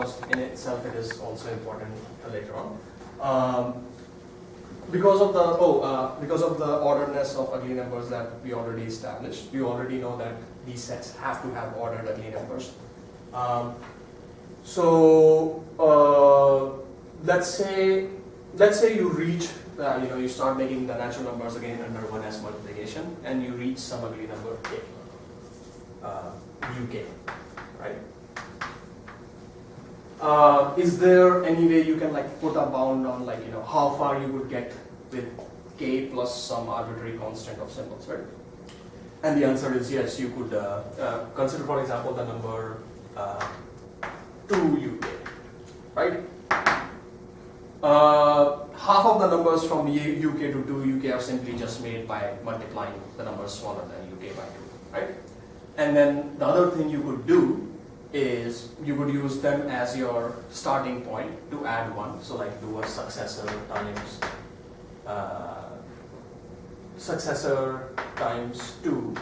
because in itself it is also important later on. Because of the orderedness of ugly numbers that we already established, you already know that these sets have to have ordered ugly numbers. Let's say you reach, you start making the natural numbers again under 1s multiplication, and you reach some ugly number k, uk, right? Is there any way you can put a bound on how far you would get with k plus some arbitrary constant of symbols, right? And the answer is yes. You could consider, for example, the number 2 uk, right? Half of the numbers from uk to 2 uk are simply just made by multiplying the numbers smaller than uk by 2, right? And then the other thing you could do is you could use them as your starting point to add 1. So do a successor times 2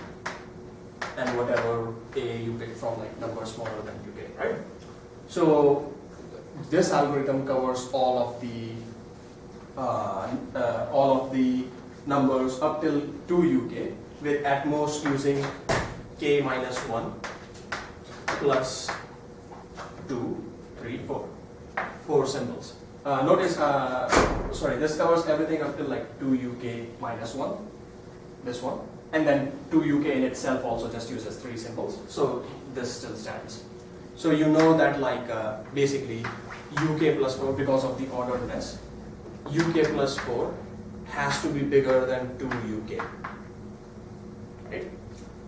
and whatever a you pick from numbers smaller than uk, right? So this algorithm covers all of the numbers up till 2 uk with at most using k minus 1 plus 2, 3, 4. 4 symbols. Notice, this covers everything up till 2 uk minus 1, this one, and then 2 uk in itself also just uses 3 symbols, so this still stands. So you know that basically uk plus 4, because of the orderedness, uk plus 4 has to be bigger than 2 uk, right?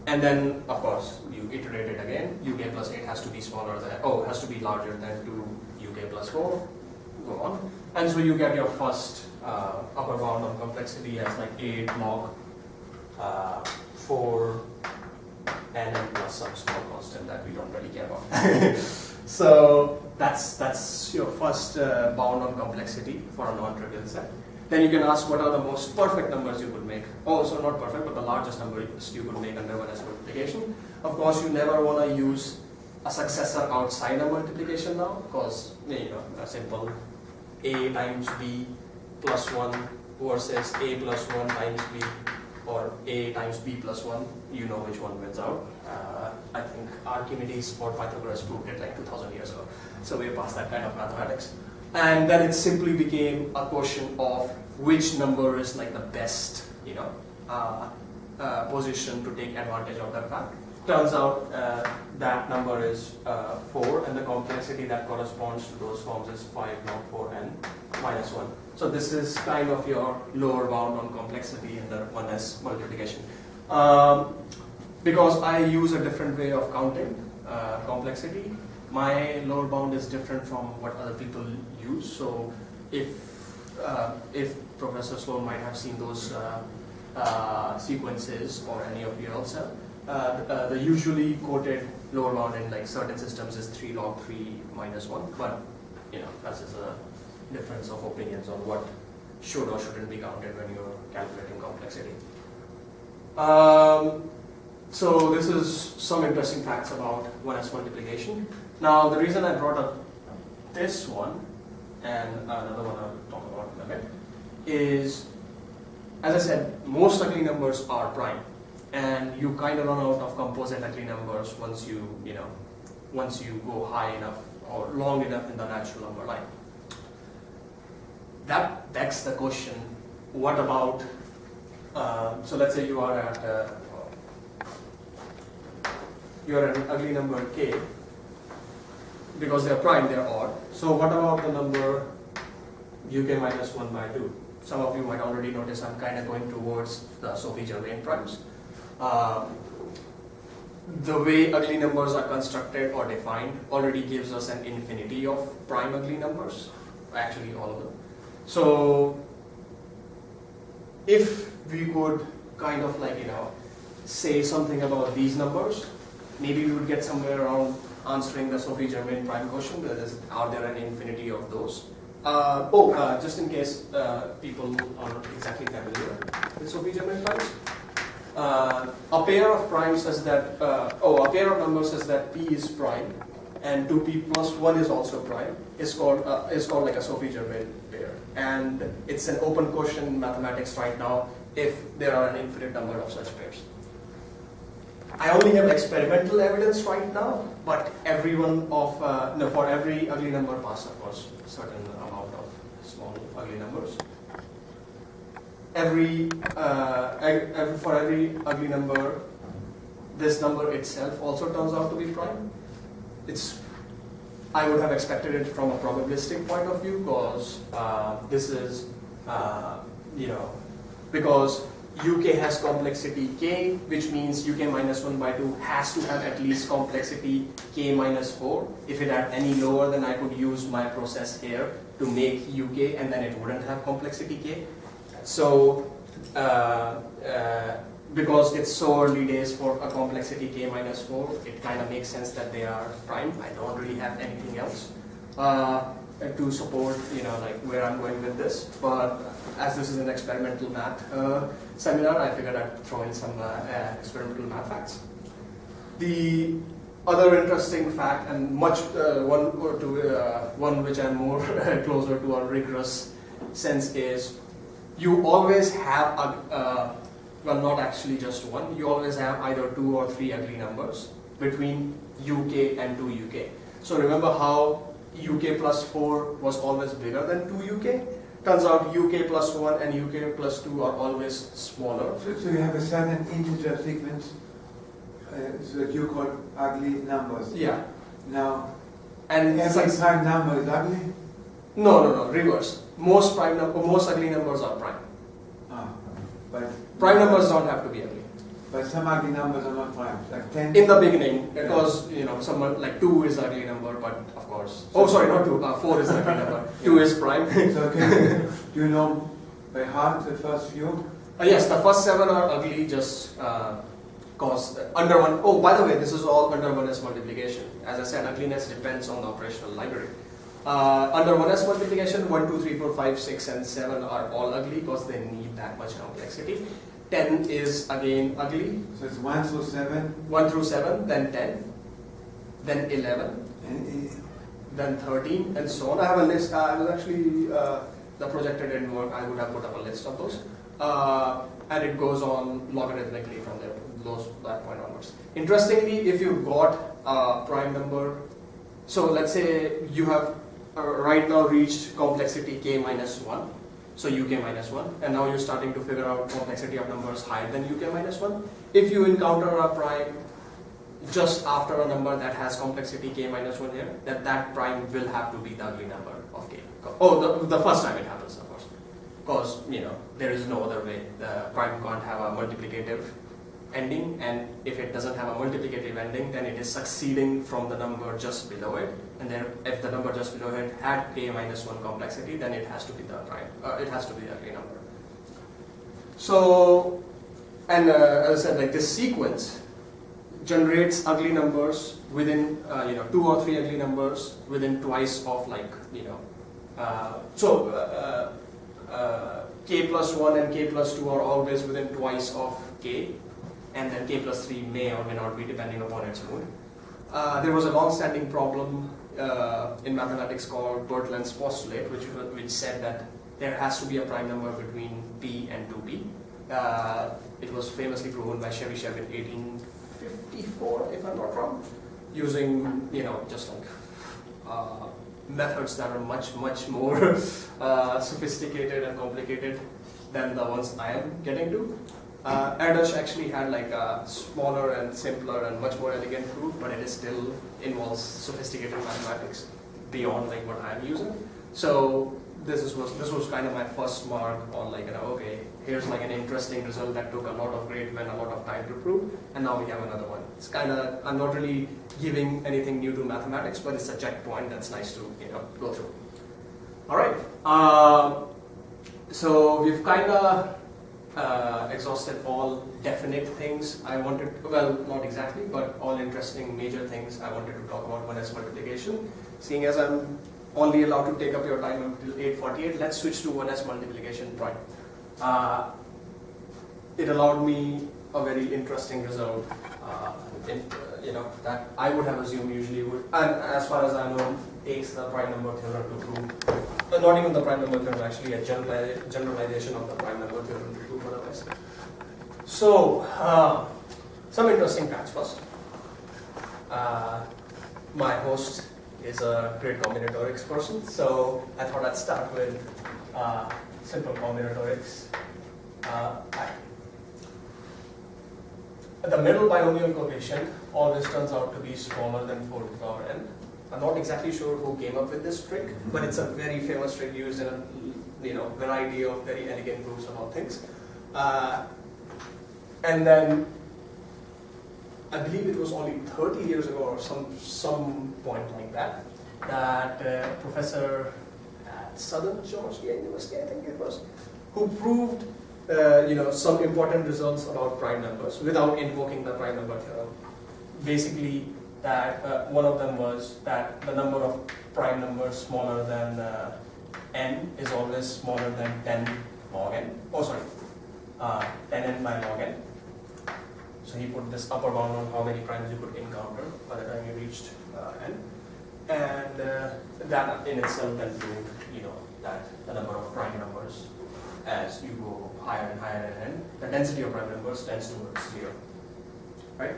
And then of course you iterate it again, uk plus 8 has to be has to be larger than 2 uk plus 4, go on. And so you get your first upper bound of complexity as 8 log 4 and then plus some small constant that we don't really care about. So that's your first bound on complexity for a non-trivial set. Then you can ask what are the most perfect numbers you could make. Oh, so not perfect, but the largest number you could make under 1s multiplication. Of course, you never want to use a successor outside of multiplication now, because a simple a times b plus 1 versus a plus 1 times b, or a times b plus 1, you know which one wins out. I think Archimedes or Pythagoras proved it 2000 years ago. So we're past that kind of mathematics. And then it simply became a question of which number is the best, position to take advantage of that fact. Turns out that number is 4, and the complexity that corresponds to those forms is 5 log 4n minus 1. So this is kind of your lower bound on complexity in the 1s multiplication. Because I use a different way of counting complexity, my lower bound is different from what other people use. So if Professor Sloan might have seen those sequences, or any of you else have, the usually quoted lower bound in certain systems is 3 log 3 minus 1, but that's just a difference of opinions on what should or shouldn't be counted when you're calculating complexity. So this is some interesting facts about 1s multiplication. Now the reason I brought up this one, and another one I'll talk about in a bit, is, as I said, most ugly numbers are prime, and you kind of run out of composite ugly numbers once you go high enough or long enough in the natural number line. That begs the question: what about? So let's say you are at you're at an ugly number k. Because they're prime, they're odd. So what about the number uk minus 1 by 2? Some of you might already notice I'm kind of going towards the Sophie-Germain primes. The way ugly numbers are constructed or defined already gives us an infinity of prime ugly numbers, actually all of them. So if we could kind of say something about these numbers, maybe we would get somewhere around answering the Sophie-Germain prime question. Are there an infinity of those? Just in case people aren't exactly familiar with Sophie-Germain primes, a pair of primes says that, a pair of numbers says that p is prime and 2p plus 1 is also prime is called like a Sophie-Germain pair, and it's an open question in mathematics right now if there are an infinite number of such pairs. I only have experimental evidence right now, but for every ugly number pass, of course, a certain amount of small ugly numbers. For every ugly number, this number itself also turns out to be prime. I would have expected it from a probabilistic point of view, because this is, because UK has complexity k, which means UK minus 1 by 2 has to have at least complexity k minus 4. If it had any lower, then I could use my process here to make UK, and then it wouldn't have complexity k. So, because it's so early days for a complexity k minus 4, it kind of makes sense that they are prime. I don't really have anything else to support, like where I'm going with this. But as this is an experimental math seminar, I figured I'd throw in some experimental math facts. The other interesting fact, and one which I'm more closer to a rigorous sense, is you always have well, not actually just one, you always have either 2 or 3 ugly numbers between UK and 2UK. So remember how UK plus 4 was always bigger than 2UK? Turns out UK plus 1 and UK plus 2 are always smaller. So you have a certain integer sequence so that you call ugly numbers. Yeah. Now, and every prime number is ugly? No, reverse. Most ugly numbers are prime. But prime numbers don't have to be ugly. But some ugly numbers are not prime, like 10. In the beginning, because someone like 2 is ugly number, but of course. Oh, sorry, not 2. 4 is ugly number. 2 is prime. So do you know by heart the first few? Yes, the first 7 are ugly, just cause under 1. Oh, by the way, this is all under 1s multiplication. As I said, ugliness depends on the operational library. Under 1s multiplication, 1, 2, 3, 4, 5, 6, and 7 are all ugly because they need that much complexity. 10 is again ugly. So it's 1 through 7? 1 through 7, then 10, then 11, And then 13, and so on. I have a list. I was actually, the projector didn't work. I would have put up a list of those. And it goes on logarithmically from there, that point onwards. Interestingly, if you've got a prime number, so let's say you have right now reached complexity k minus 1, so UK minus 1, and now you're starting to figure out complexity of numbers higher than UK minus 1. If you encounter a prime just after a number that has complexity k minus 1 here, that prime will have to be the ugly number of k. Oh, the first time it happens, of course. Because, there is no other way. The prime can't have a multiplicative ending, and if it doesn't have a multiplicative ending, then it is succeeding from the number just below it, and then if the number just below it had k minus 1 complexity, then it has to be the prime, it has to be the ugly number. So, and as I said, like this sequence generates ugly numbers within 2 or 3 ugly numbers within twice of k plus 1 and k plus 2 are always within twice of k, and then k plus 3 may or may not be depending upon its mood. There was a long-standing problem in mathematics called Bertland's postulate, which said that there has to be a prime number between p and 2p. It was famously proven by Shaurya in 1854, if I'm not wrong, using just like methods that are much more sophisticated and complicated than the ones I am getting to. Erdős actually had like a smaller and simpler and much more elegant proof, but it still involves sophisticated mathematics beyond like what I'm using. So this was kind of my first mark on like okay, here's like an interesting result that took a lot of great men a lot of time to prove, and now we have another one. It's kind of, I'm not really giving anything new to mathematics, but it's a checkpoint that's nice to go through. All right, so we've kind of exhausted all definite things I wanted, well, not exactly, but all interesting major things I wanted to talk about 1s multiplication. Seeing as I'm only allowed to take up your time until 8:48, let's switch to 1s multiplication prime. It allowed me a very interesting result. that I would have assumed usually would, and as far as I know, takes the prime number theorem to prove, not even the prime number theorem, actually a generalization of the prime number theorem to prove otherwise. So, some interesting facts first. My host is a great combinatorics person, so I thought I'd start with simple combinatorics. The middle binomial coefficient always turns out to be smaller than 4 to the power n. I'm not exactly sure who came up with this trick, but it's a very famous trick used in a variety of very elegant proofs about things. And then I believe it was only 30 years ago or some point like that, that professor at Southern Georgia University, I think it was, who proved some important results about prime numbers without invoking the prime number theorem. Basically, that one of them was that the number of prime numbers smaller than n is always smaller than 10 log n. 10n by log n. So he put this upper bound on how many primes you could encounter by the time you reached n, and that in itself then proved that the number of prime numbers, as you go higher and higher in n, the density of prime numbers tends towards 0. Right?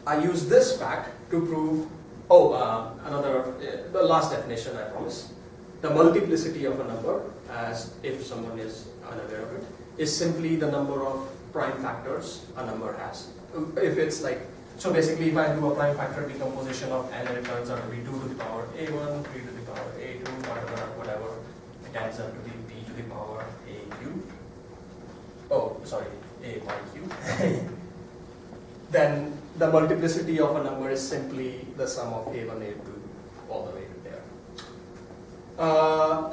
I use this fact to prove, the last definition I promise. The multiplicity of a number, as if someone is unaware of it, is simply the number of prime factors a number has. If it's like, so basically if I do a prime factor decomposition of n and it turns out to be 2 to the power a1, 3 to the power a2, whatever, it adds up to be b to the power aq. A by q. Then the multiplicity of a number is simply the sum of a1, a2, all the way to there.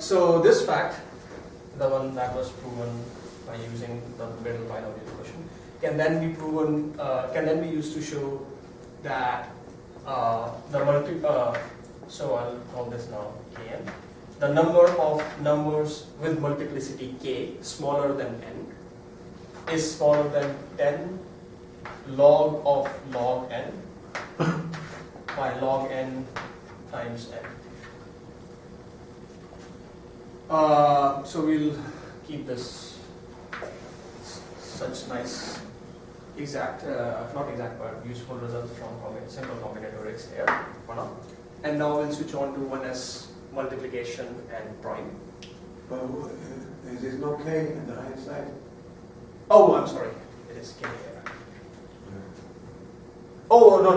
So this fact, the one that was proven by using the middle binomial equation, can then be used to show that so I'll call this now kn. The number of numbers with multiplicity k smaller than n is smaller than 10 log of log n by log n times n. So we'll keep this such nice not exact but useful results from simple combinatorics here for now. And now we'll switch on to 1s multiplication and prime. But is no k on the right side? Oh, I'm sorry. It is k here. Oh, no.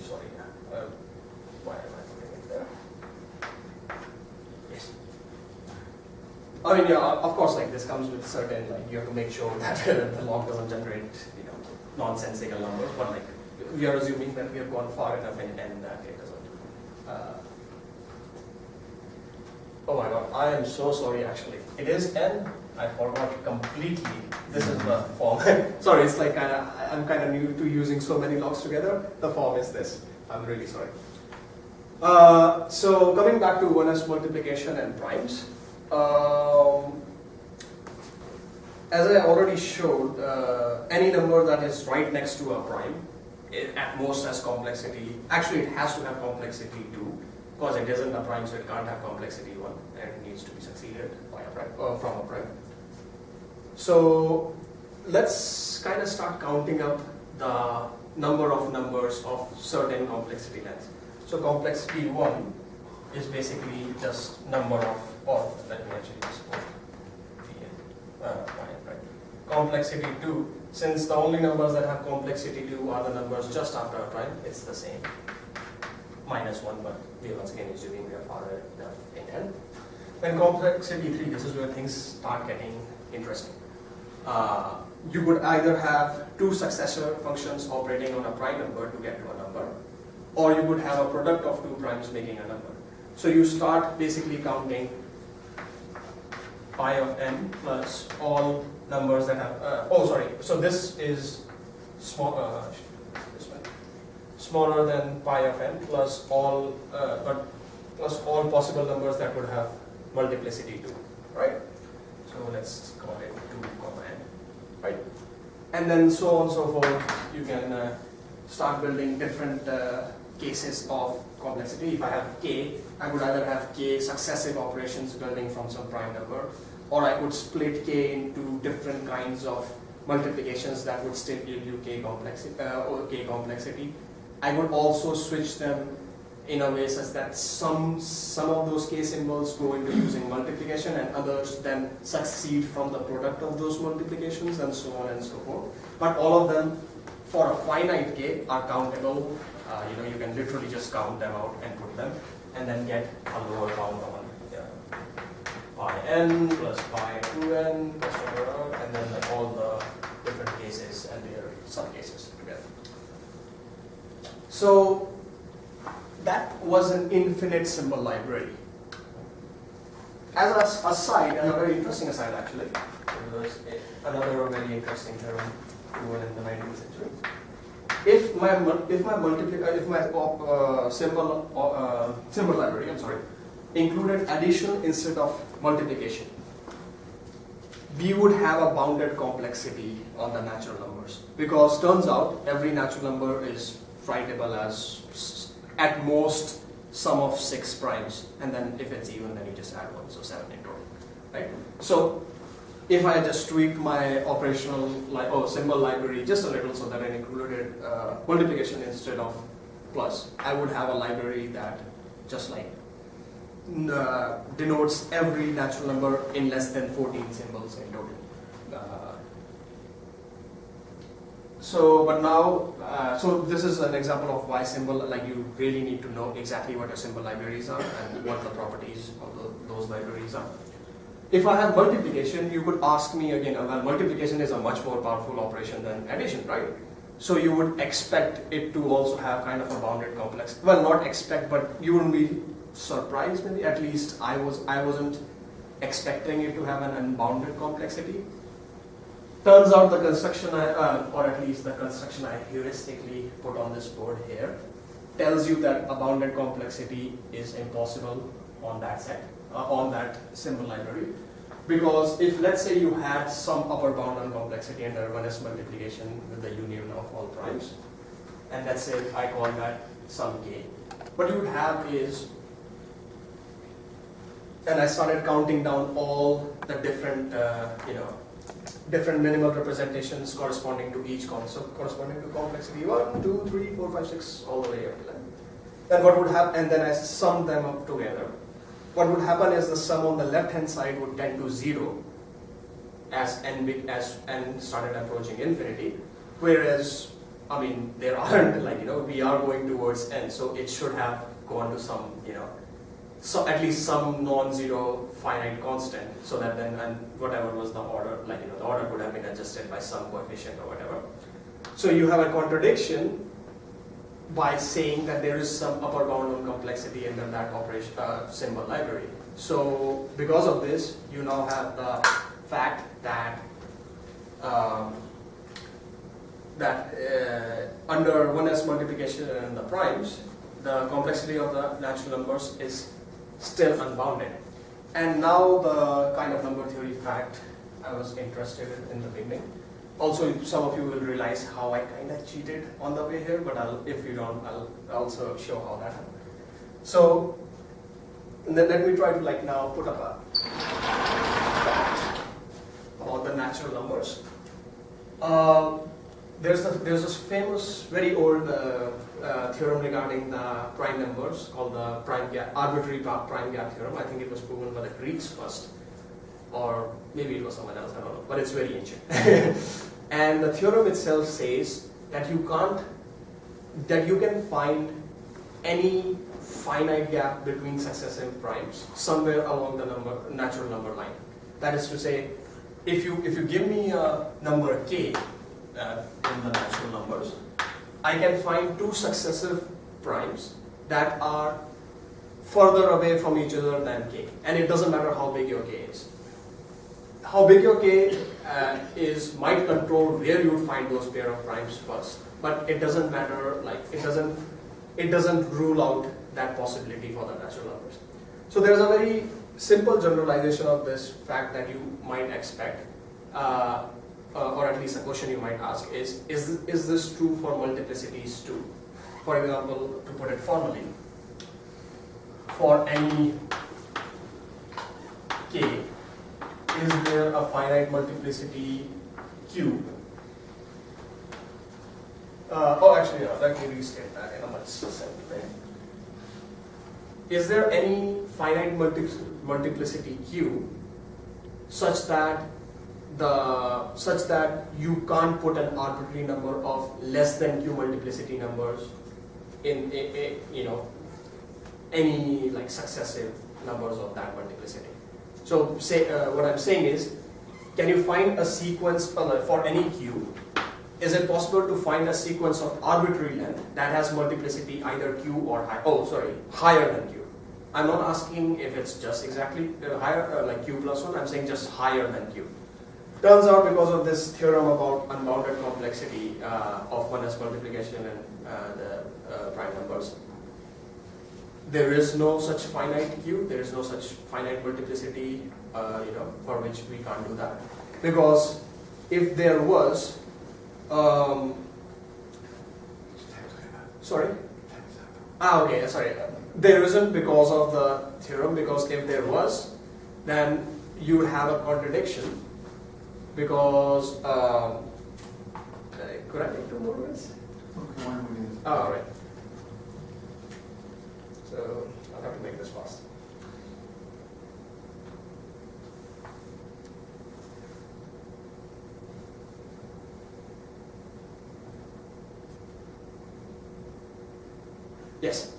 Sorry. Why am I putting it there? Yes. I mean, of course, like this comes with certain, you have to make sure that the log doesn't generate, nonsensical numbers, but we are assuming that we have gone far enough in n that it doesn't. Oh my god, I am so sorry actually. It is n. I forgot completely. This is the form. Sorry, it's like I'm kind of new to using so many logs together. The form is this. I'm really sorry. So coming back to 1s multiplication and primes. As I already showed, any number that is right next to a prime, it at most has complexity. Actually, it has to have complexity 2, because it isn't a prime, so it can't have complexity 1, and it needs to be succeeded by a prime, from a prime. So let's kind of start counting up the number of numbers of certain complexity lengths. So complexity 1 is basically just number of, or let me actually just put right. Complexity 2, since the only numbers that have complexity 2 are the numbers just after a prime, it's the same. -1, but we once again assuming we are far enough in n. Then complexity 3, this is where things start getting interesting. You could either have 2 successor functions operating on a prime number to get to a number, or you could have a product of 2 primes making a number. So you start basically counting pi of n plus all numbers that have, so this is smaller than pi of n plus all possible numbers that would have multiplicity 2, right? So let's call it 2, n, right? and then so on and so forth. You can start building different cases of complexity. If I have k, I would either have k successive operations building from some prime number, or I could split k into different kinds of multiplications that would still give you k complexity. I would also switch them in a way such that some of those k symbols go into using multiplication and others then succeed from the product of those multiplications, and so on and so forth. But all of them for a finite k are countable. You can literally just count them out and put them, and then get a lower bound on pi n plus pi 2n plus whatever, and then like all the different cases and their subcases together. So that was an infinite symbol library. As an aside, and a very interesting aside actually, there was another very interesting theorem proven in the 19th century. If my symbol library, included addition instead of multiplication, we would have a bounded complexity on the natural numbers, because turns out every natural number is writable as at most sum of 6 primes, and then if it's even, then you just add 1, so 7 in total, right? So if I just tweaked my operational symbol library just a little so that it included multiplication instead of plus, I would have a library that just like denotes every natural number in less than 14 symbols in total. So this is an example of why you really need to know exactly what your symbol libraries are and what the properties of those libraries are. If I have multiplication, you could ask me again, well, multiplication is a much more powerful operation than addition, right? So you would expect it to also have kind of a bounded complex. Well, not expect, but you wouldn't be surprised maybe. At least I wasn't expecting it to have an unbounded complexity. Turns out the construction, or at least the construction I heuristically put on this board here, tells you that a bounded complexity is impossible on that set, on that symbol library. Because if, let's say, you had some upper bound on complexity under 1s multiplication with the union of all primes, and let's say I call that sum k, what you would have is, and I started counting down all the different, different minimal representations corresponding to each corresponding to complexity 1, 2, 3, 4, 5, 6, all the way up to that. Then what would happen, and then I sum them up together. What would happen is the sum on the left hand side would tend to 0 as n started approaching infinity, whereas there aren't, we are going towards n, so it should have gone to some, so at least some non-zero finite constant, so that then whatever was the order, the order could have been adjusted by some coefficient or whatever. So you have a contradiction by saying that there is some upper bound on complexity under that operation symbol library. So because of this, you now have the fact that under 1s multiplication and the primes, the complexity of the natural numbers is still unbounded. And now the kind of number theory fact I was interested in the beginning. Also, some of you will realize how I kind of cheated on the way here, but if you don't, I'll also show how that happened. So, let me try to now put up a fact about the natural numbers. There's this famous, very old theorem regarding the prime numbers called the arbitrary prime gap theorem. I think it was proven by the Greeks first, or maybe it was someone else, I don't know, but it's very ancient. And the theorem itself says that you can find any finite gap between successive primes somewhere along the natural number line. That is to say, if you give me a number k in the natural numbers, I can find 2 successive primes that are further away from each other than k, and it doesn't matter how big your k is. How big your k is might control where you would find those pair of primes first, but it doesn't matter. It doesn't rule out that possibility for the natural numbers. So there's a very simple generalization of this fact that you might expect. A or at least a question you might ask is this true for multiplicities too? For example, to put it formally, for any k, is there a finite multiplicity q? Actually, no, let me restate that in a much simpler way. Is there any finite multiplicity q such that you can't put an arbitrary number of less than q multiplicity numbers in any like successive numbers of that multiplicity? So say what I'm saying is, can you find a sequence for any q? Is it possible to find a sequence of arbitrary length that has multiplicity either q or higher than q? I'm not asking if it's just exactly higher, like q plus 1, I'm saying just higher than q. Turns out, because of this theorem about unbounded complexity of 1s multiplication and the prime numbers, there is no such finite q, there is no such finite multiplicity for which we can't do that. Because if there was, there isn't because of the theorem, because if there was, then you would have a contradiction, because, could I take 2 more minutes? Okay, 1 minute. All right. So I'll have to make this fast. Yes.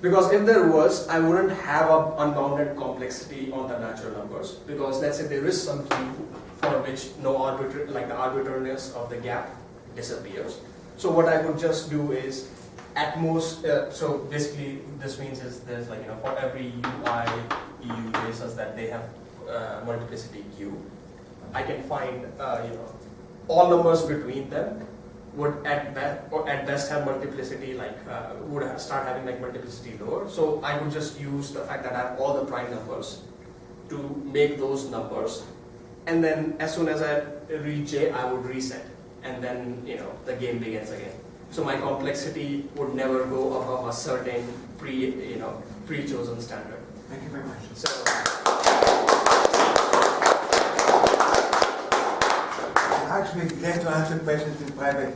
Because if there was, I wouldn't have an unbounded complexity on the natural numbers. Because let's say there is some q for which no the arbitrariness of the gap disappears. So what I would just do is, at most, so basically this means is there's for every ui, euj such that they have multiplicity q, I can find all numbers between them would at best have multiplicity start having multiplicity lower. So I would just use the fact that I have all the prime numbers to make those numbers, and then as soon as I reach j, I would reset, and then the game begins again. So my complexity would never go above a certain pre-chosen standard. Thank you very much. So I'm actually glad to answer questions in private.